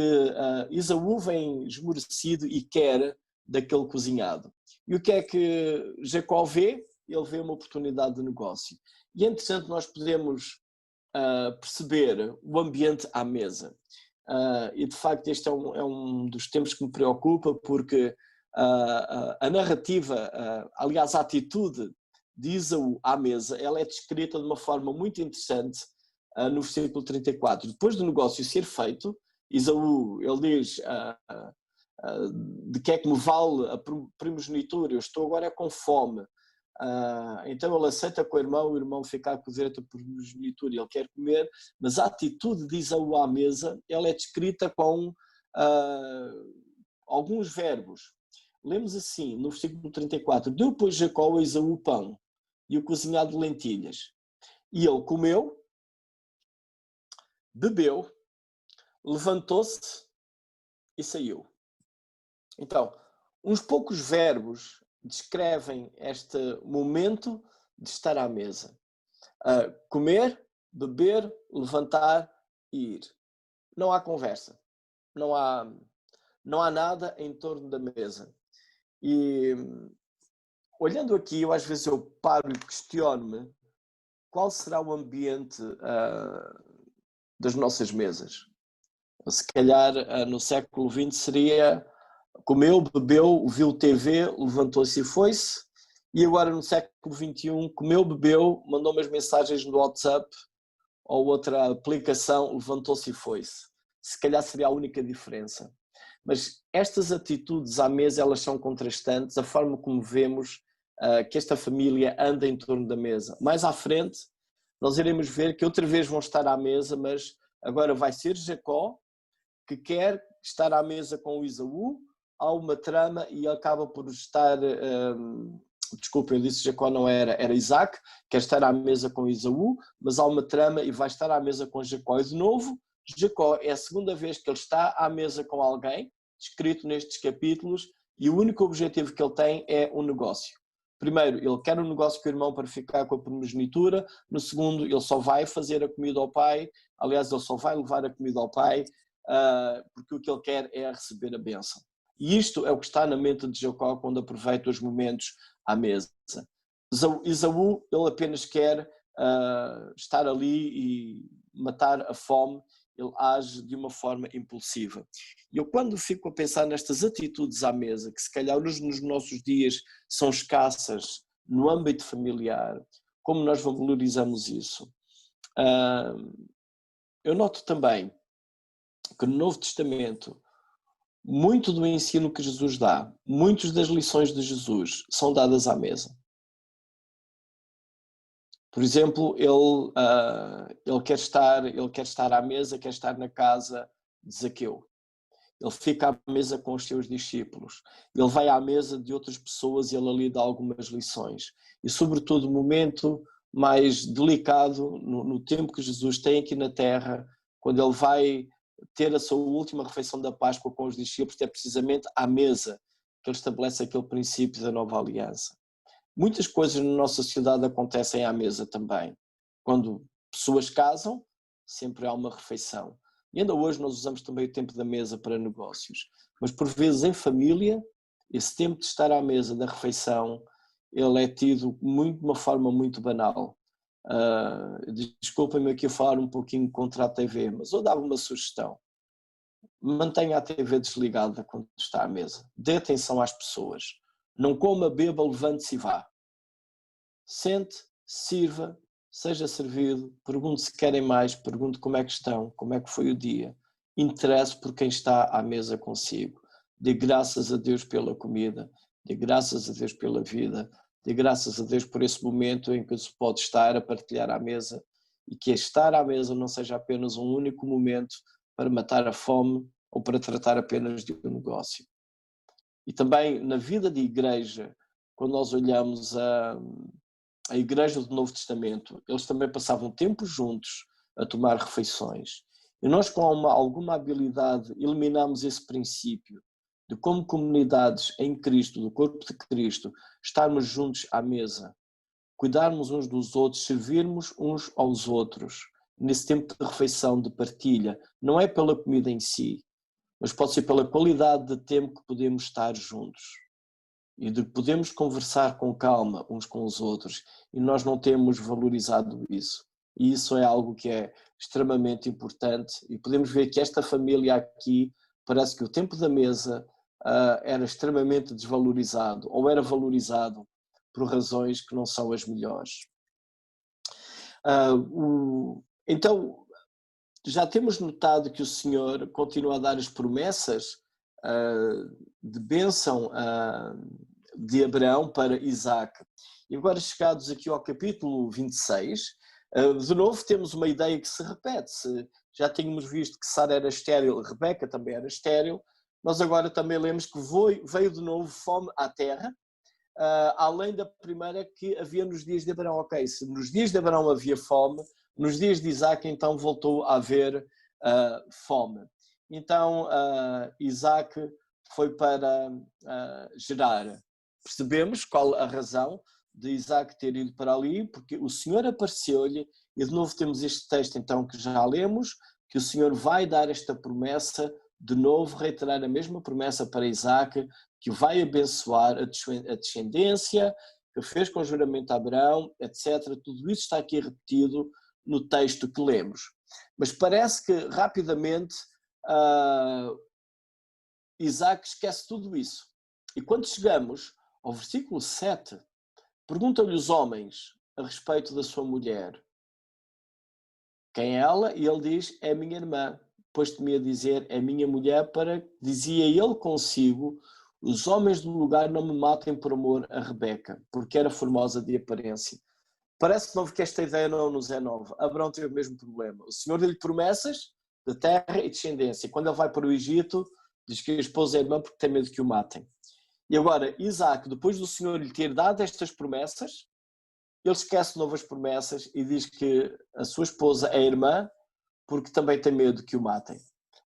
Esaú vem esmorecido e quer daquele cozinhado. E o que é que Jacó vê? Ele vê uma oportunidade de negócio. E entretanto nós podemos perceber o ambiente à mesa. E de facto este é um dos temas que me preocupa, porque a narrativa, aliás a atitude de Esaú à mesa, ela é descrita de uma forma muito interessante no versículo 34. Depois do negócio ser feito, Esaú, ele diz, de que é que me vale a primogenitura? Eu estou agora com fome. Então ele aceita com o irmão fica com o direito da primogenitura, ele quer comer, mas a atitude de Esaú à mesa, ela é descrita com alguns verbos. Lemos assim, no versículo 34, deu pois Jacó a Esaú o pão e o cozinhado de lentilhas. E ele comeu, bebeu, levantou-se e saiu. Então, uns poucos verbos descrevem este momento de estar à mesa. Comer, beber, levantar e ir. Não há conversa. Não há nada em torno da mesa. E olhando aqui, às vezes eu paro e questiono-me qual será o ambiente das nossas mesas. Se calhar no século XX seria comeu, bebeu, viu TV, levantou-se e foi-se, e agora no século XXI comeu, bebeu, mandou umas mensagens no WhatsApp ou outra aplicação, levantou-se e foi-se. Se calhar seria a única diferença. Mas estas atitudes à mesa, elas são contrastantes, a forma como vemos que esta família anda em torno da mesa. Mais à frente, nós iremos ver que outra vez vão estar à mesa, mas agora vai ser Jacó, que quer estar à mesa com o Esaú, há uma trama e acaba por estar, desculpa, eu disse Jacó não era Isaac, quer estar à mesa com Esaú, mas há uma trama e vai estar à mesa com Jacó. E de novo, Jacó é a segunda vez que ele está à mesa com alguém, descrito nestes capítulos, e o único objetivo que ele tem é um negócio. Primeiro, ele quer um negócio com o irmão para ficar com a primogenitura. No segundo, ele só vai fazer a comida ao pai. Aliás, ele só vai levar a comida ao pai, porque o que ele quer é receber a bênção. E isto é o que está na mente de Jacó quando aproveita os momentos à mesa. Esaú, ele apenas quer estar ali e matar a fome, ele age de uma forma impulsiva. E eu quando fico a pensar nestas atitudes à mesa, que se calhar nos nossos dias são escassas no âmbito familiar, como nós valorizamos isso? Eu noto também que no Novo Testamento, muito do ensino que Jesus dá, muitas das lições de Jesus são dadas à mesa. Por exemplo, ele quer estar à mesa, quer estar na casa de Zaqueu. Ele fica à mesa com os seus discípulos. Ele vai à mesa de outras pessoas e ele ali dá algumas lições. E sobretudo o momento mais delicado no tempo que Jesus tem aqui na terra, quando ele vai ter a sua última refeição da Páscoa com os discípulos, é precisamente à mesa que ele estabelece aquele princípio da nova aliança. Muitas coisas na nossa sociedade acontecem à mesa também. Quando pessoas casam, sempre há uma refeição. E ainda hoje nós usamos também o tempo da mesa para negócios. Mas por vezes em família, esse tempo de estar à mesa da refeição, ele é tido de uma forma muito banal. Desculpem-me aqui a falar um pouquinho contra a TV, mas eu dava uma sugestão. Mantenha a TV desligada quando está à mesa. Dê atenção às pessoas. Não coma, beba, levante-se e vá. Sente, sirva, seja servido, pergunte se querem mais, pergunte como é que estão, como é que foi o dia. Interesse por quem está à mesa consigo. Dê graças a Deus pela comida, dê graças a Deus pela vida, dê graças a Deus por esse momento em que se pode estar a partilhar à mesa e que estar à mesa não seja apenas um único momento para matar a fome ou para tratar apenas de um negócio. E também na vida de igreja, quando nós olhamos a igreja do Novo Testamento, eles também passavam tempo juntos a tomar refeições. E nós, com alguma habilidade, eliminamos esse princípio de como comunidades em Cristo, do corpo de Cristo, estarmos juntos à mesa, cuidarmos uns dos outros, servirmos uns aos outros, nesse tempo de refeição, de partilha. Não é pela comida em si, mas pode ser pela qualidade de tempo que podemos estar juntos e de podemos conversar com calma uns com os outros, e nós não temos valorizado isso. E isso é algo que é extremamente importante, e podemos ver que esta família aqui, parece que o tempo da mesa era extremamente desvalorizado, ou era valorizado por razões que não são as melhores. Então, já temos notado que o Senhor continua a dar as promessas de bênção de Abraão para Isaac. E agora, chegados aqui ao capítulo 26, de novo temos uma ideia que se repete. Já tínhamos visto que Sara era estéril, Rebeca também era estéril, nós agora também lemos que veio de novo fome à terra, além da primeira que havia nos dias de Abraão. Ok, se nos dias de Abraão havia fome, nos dias de Isaac então voltou a haver fome. Então Isaac foi para Gerar. Percebemos qual a razão de Isaac ter ido para ali, porque o Senhor apareceu-lhe, e de novo temos este texto então que já lemos, que o Senhor vai dar esta promessa, de novo reiterar a mesma promessa para Isaac, que vai abençoar a descendência, que fez com juramento a Abraão, etc. Tudo isso está aqui repetido no texto que lemos. Mas parece que rapidamente Isaac esquece tudo isso. E quando chegamos ao versículo 7, perguntam-lhe os homens a respeito da sua mulher. Quem é ela? E ele diz, é minha irmã. Pôs-te-me a dizer, é minha mulher, dizia ele consigo, os homens do lugar não me matem por amor a Rebeca, porque era formosa de aparência. Parece novo que esta ideia não nos é nova. Abraão teve o mesmo problema. O Senhor deu-lhe promessas de terra e descendência. Quando ele vai para o Egito, diz que a esposa é irmã porque tem medo que o matem. E agora, Isaac, depois do Senhor lhe ter dado estas promessas, ele esquece novas promessas e diz que a sua esposa é irmã porque também tem medo que o matem.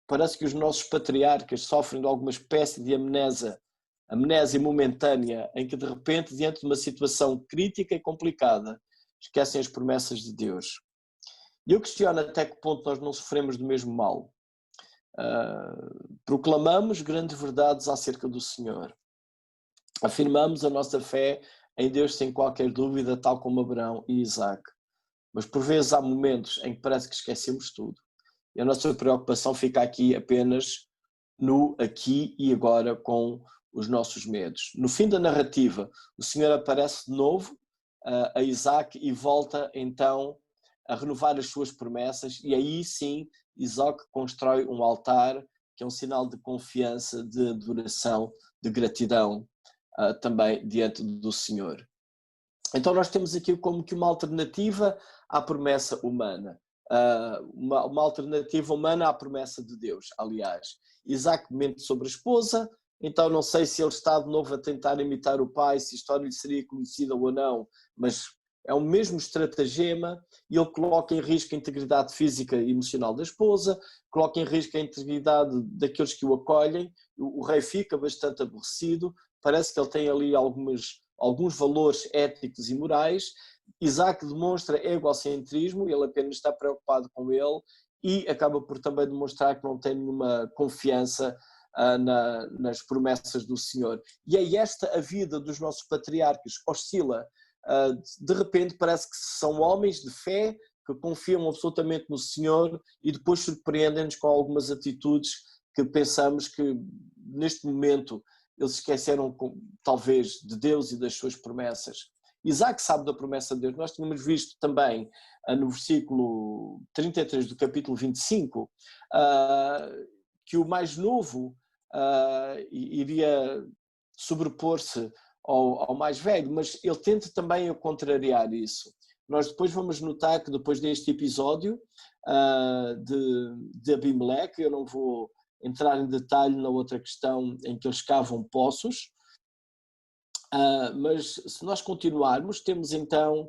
Parece que os nossos patriarcas sofrem de alguma espécie de amnésia momentânea, em que de repente, diante de uma situação crítica e complicada, esquecem as promessas de Deus. E eu questiono até que ponto nós não sofremos do mesmo mal. Proclamamos grandes verdades acerca do Senhor. Afirmamos a nossa fé em Deus sem qualquer dúvida, tal como Abraão e Isaac. Mas por vezes há momentos em que parece que esquecemos tudo. E a nossa preocupação fica aqui apenas no aqui e agora com os nossos medos. No fim da narrativa, o Senhor aparece de novo a Isaac e volta então a renovar as suas promessas, e aí sim Isaac constrói um altar que é um sinal de confiança, de adoração, de gratidão também diante do Senhor. Então nós temos aqui como que uma alternativa à promessa humana, uma alternativa humana à promessa de Deus, aliás. Isaac mente sobre a esposa, então não sei se ele está de novo a tentar imitar o pai, se a história lhe seria conhecida ou não, mas é o mesmo estratagema e ele coloca em risco a integridade física e emocional da esposa, coloca em risco a integridade daqueles que o acolhem. O rei fica bastante aborrecido, parece que ele tem ali alguns valores éticos e morais. Isaac demonstra egocentrismo, ele apenas está preocupado com ele e acaba por também demonstrar que não tem nenhuma confiança nas promessas do Senhor. E é esta a vida dos nossos patriarcas, oscila. De repente parece que são homens de fé que confiam absolutamente no Senhor e depois surpreendem-nos com algumas atitudes que pensamos que neste momento eles esqueceram talvez de Deus e das suas promessas. Isaac sabe da promessa de Deus. Nós tínhamos visto também no versículo 33 do capítulo 25 que o mais novo iria sobrepor-se ao mais velho, mas ele tenta também contrariar isso. Nós depois vamos notar que depois deste episódio de Abimeleque, eu não vou entrar em detalhe na outra questão em que eles cavam poços, mas se nós continuarmos, temos então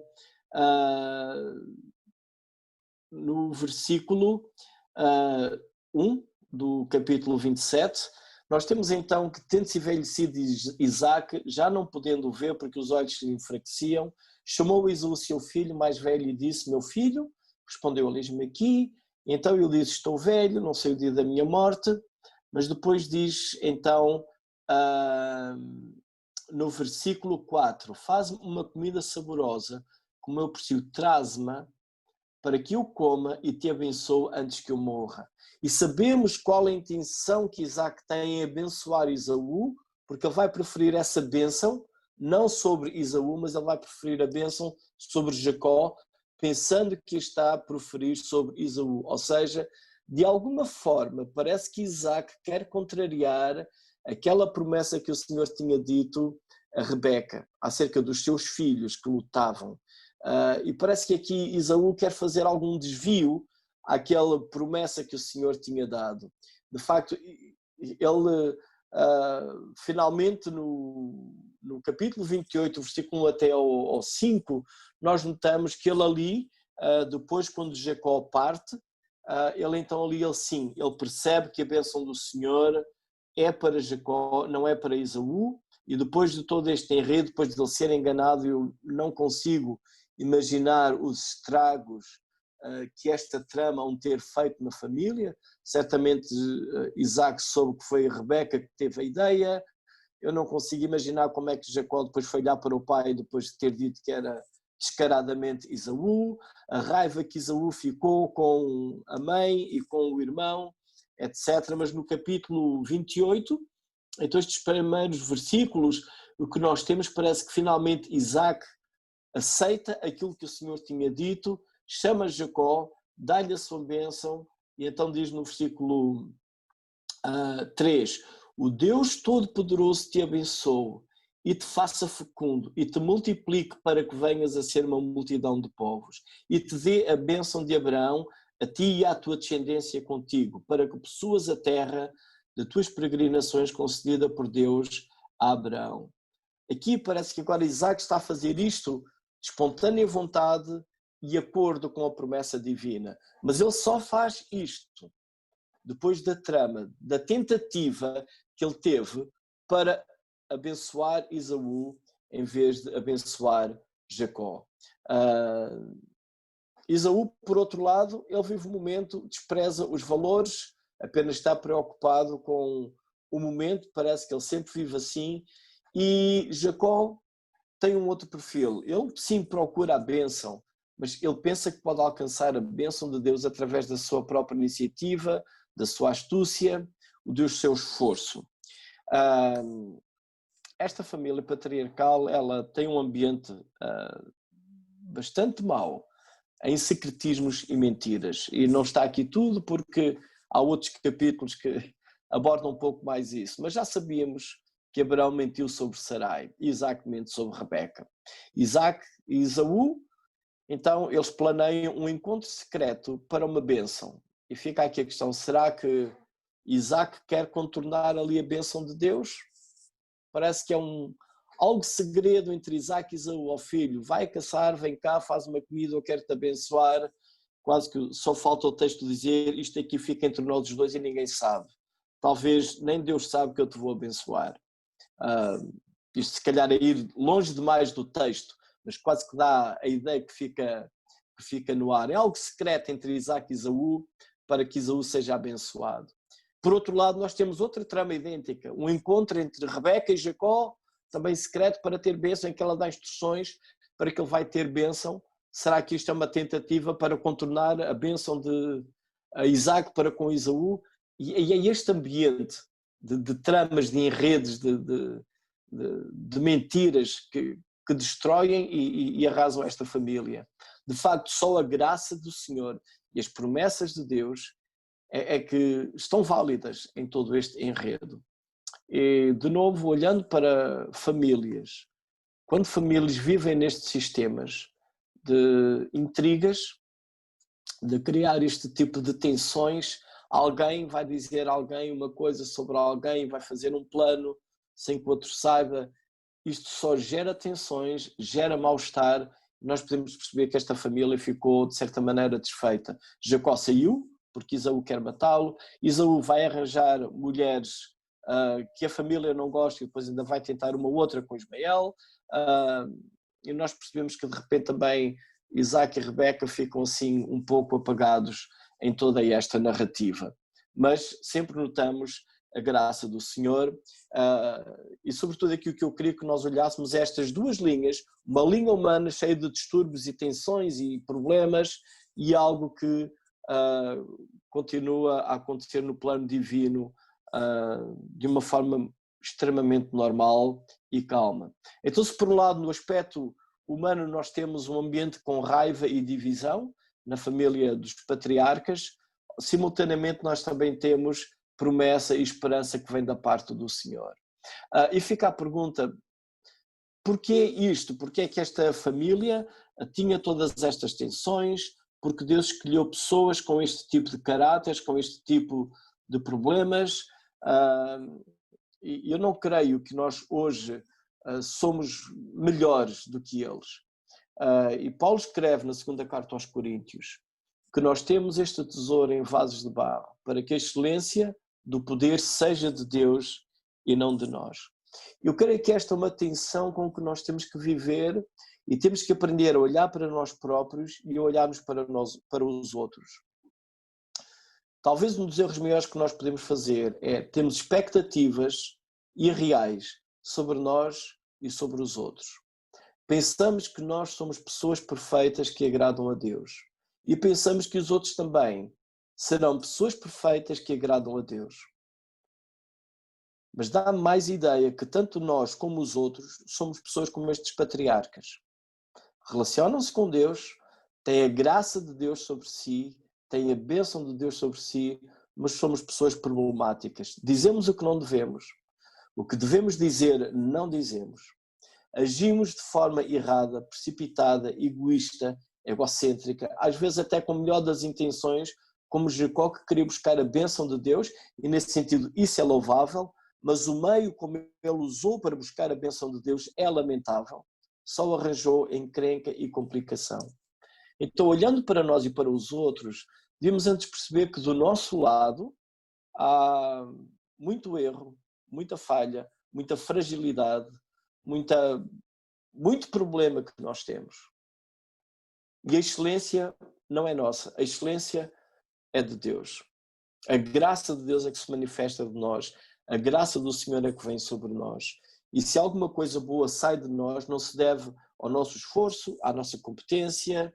no versículo 1 do capítulo 27, nós temos então que, tendo-se envelhecido Isaac, já não podendo ver porque os olhos se lhe enfraqueciam, chamou Esaú seu filho mais velho e disse: meu filho, respondeu ele: eis-me aqui. Então ele disse: estou velho, não sei o dia da minha morte. Mas depois diz então no versículo 4: faz-me uma comida saborosa, como eu aprecio, traz-me para que eu coma e te abençoo antes que eu morra. E sabemos qual a intenção que Isaac tem em abençoar Esaú, porque ele vai preferir essa bênção, não sobre Esaú, mas ele vai preferir a bênção sobre Jacó, pensando que está a preferir sobre Esaú. Ou seja, de alguma forma, parece que Isaac quer contrariar aquela promessa que o Senhor tinha dito a Rebeca, acerca dos seus filhos que lutavam. E parece que aqui Esaú quer fazer algum desvio àquela promessa que o Senhor tinha dado. De facto, ele finalmente no capítulo 28, versículo 1 até ao 5, nós notamos que ele ali, depois quando Jacó parte, ele então ali ele percebe que a bênção do Senhor é para Jacó, não é para Esaú, e depois de todo este enredo, depois de ele ser enganado, eu não consigo imaginar os estragos que esta trama vão ter feito na família. Certamente Isaac soube que foi a Rebeca que teve a ideia. Eu não consigo imaginar como é que Jacó depois foi olhar para o pai depois de ter dito que era descaradamente Esaú, a raiva que Esaú ficou com a mãe e com o irmão, etc. Mas no capítulo 28, então estes primeiros versículos, o que nós temos parece que finalmente Isaac aceita aquilo que o Senhor tinha dito, chama Jacó, dá-lhe a sua bênção, e então diz no versículo 3: o Deus Todo-Poderoso te abençoe e te faça fecundo e te multiplique para que venhas a ser uma multidão de povos e te dê a bênção de Abraão, a ti e à tua descendência contigo, para que possuas a terra de tuas peregrinações concedida por Deus a Abraão. Aqui parece que agora Isaac está a fazer isto de espontânea vontade e acordo com a promessa divina. Mas ele só faz isto depois da trama, da tentativa que ele teve para abençoar Esaú em vez de abençoar Jacó. Esaú, por outro lado, ele vive o momento, despreza os valores, apenas está preocupado com o momento, parece que ele sempre vive assim, e Jacó tem um outro perfil. Ele sim procura a bênção, mas ele pensa que pode alcançar a bênção de Deus através da sua própria iniciativa, da sua astúcia, do seu esforço. Esta família patriarcal, ela tem um ambiente bastante mau, em secretismos e mentiras. E não está aqui tudo porque há outros capítulos que abordam um pouco mais isso. Mas já sabíamos que Abraão mentiu sobre Sarai, Isaac mente sobre Rebeca. Isaac e Esaú, então eles planeiam um encontro secreto para uma bênção. E fica aqui a questão, será que Isaac quer contornar ali a bênção de Deus? Parece que é um algo segredo entre Isaac e Esaú, ao filho, vai caçar, vem cá, faz uma comida, eu quero te abençoar, quase que só falta o texto dizer, isto aqui fica entre nós os dois e ninguém sabe. Talvez nem Deus sabe que eu te vou abençoar. Isto se calhar é ir longe demais do texto, mas quase que dá a ideia que fica no ar. É algo secreto entre Isaac e Esaú, para que Esaú seja abençoado. Por outro lado, nós temos outra trama idêntica, um encontro entre Rebeca e Jacó, também secreto, para ter bênção, em que ela dá instruções para que ele vai ter bênção. Será que isto é uma tentativa para contornar a bênção de Isaac para com Esaú? E é este ambiente de tramas, de enredos, de mentiras que destroem e arrasam esta família. De facto, só a graça do Senhor e as promessas de Deus é que estão válidas em todo este enredo. E, de novo, olhando para famílias, quando famílias vivem nestes sistemas de intrigas, de criar este tipo de tensões, alguém vai dizer a alguém uma coisa sobre alguém, vai fazer um plano sem que o outro saiba, isto só gera tensões, gera mal-estar. Nós podemos perceber que esta família ficou de certa maneira desfeita. Jacó saiu porque Esaú quer matá-lo, Esaú vai arranjar mulheres que a família não gosta e depois ainda vai tentar uma outra com Ismael, e nós percebemos que de repente também Isaac e Rebeca ficam assim um pouco apagados em toda esta narrativa. Mas sempre notamos a graça do Senhor, e sobretudo aqui o que eu queria que nós olhássemos é estas duas linhas, uma linha humana cheia de distúrbios e tensões e problemas, e algo que continua a acontecer no plano divino de uma forma extremamente normal e calma. Então, se por um lado no aspecto humano nós temos um ambiente com raiva e divisão na família dos patriarcas, simultaneamente nós também temos promessa e esperança que vem da parte do Senhor. E fica a pergunta, porquê isto? Porquê é que esta família tinha todas estas tensões? Porque Deus escolheu pessoas com este tipo de caráteres, com este tipo de problemas, e eu não creio que nós hoje somos melhores do que eles. E Paulo escreve na segunda carta aos Coríntios que nós temos este tesouro em vasos de barro, para que a excelência do poder seja de Deus e não de nós. Eu creio que esta é uma tensão com que nós temos que viver e temos que aprender a olhar para nós próprios e a olharmos para os outros. Talvez um dos erros maiores que nós podemos fazer é termos expectativas irreais sobre nós e sobre os outros. Pensamos que nós somos pessoas perfeitas que agradam a Deus e pensamos que os outros também serão pessoas perfeitas que agradam a Deus. Mas dá-me mais ideia que tanto nós como os outros somos pessoas como estes patriarcas. Relacionam-se com Deus, têm a graça de Deus sobre si, têm a bênção de Deus sobre si, mas somos pessoas problemáticas. Dizemos o que não devemos. O que devemos dizer, não dizemos. Agimos de forma errada, precipitada, egoísta, egocêntrica, às vezes até com a melhor das intenções, como Jacó, que queria buscar a bênção de Deus, e nesse sentido isso é louvável, mas o meio como ele usou para buscar a bênção de Deus é lamentável. Só arranjou encrenca e complicação. Então, olhando para nós e para os outros, devemos antes perceber que do nosso lado há muito erro, muita falha, muita fragilidade, muito problema que nós temos. E a excelência não é nossa, a excelência é de Deus. A graça de Deus é que se manifesta de nós, a graça do Senhor é que vem sobre nós. E se alguma coisa boa sai de nós, não se deve ao nosso esforço, à nossa competência,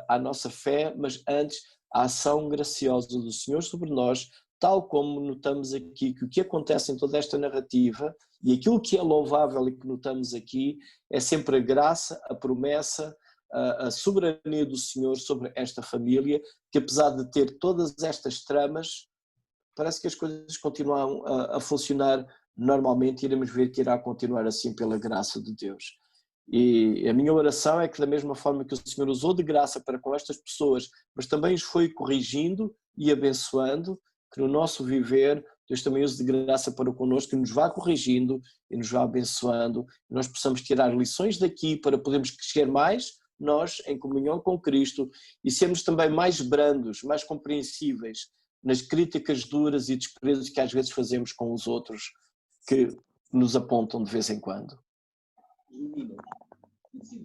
à nossa fé, mas antes à ação graciosa do Senhor sobre nós, tal como notamos aqui que o que acontece em toda esta narrativa e aquilo que é louvável e que notamos aqui é sempre a graça, a promessa, a soberania do Senhor sobre esta família, que apesar de ter todas estas tramas, parece que as coisas continuam a funcionar normalmente, e iremos ver que irá continuar assim pela graça de Deus. E a minha oração é que da mesma forma que o Senhor usou de graça para com estas pessoas, mas também os foi corrigindo e abençoando, que no nosso viver Deus também use de graça para connosco e nos vá corrigindo e nos vá abençoando, e nós possamos tirar lições daqui para podermos crescer mais, nós em comunhão com Cristo, e sermos também mais brandos, mais compreensíveis nas críticas duras e desprezos que às vezes fazemos com os outros, que nos apontam de vez em quando.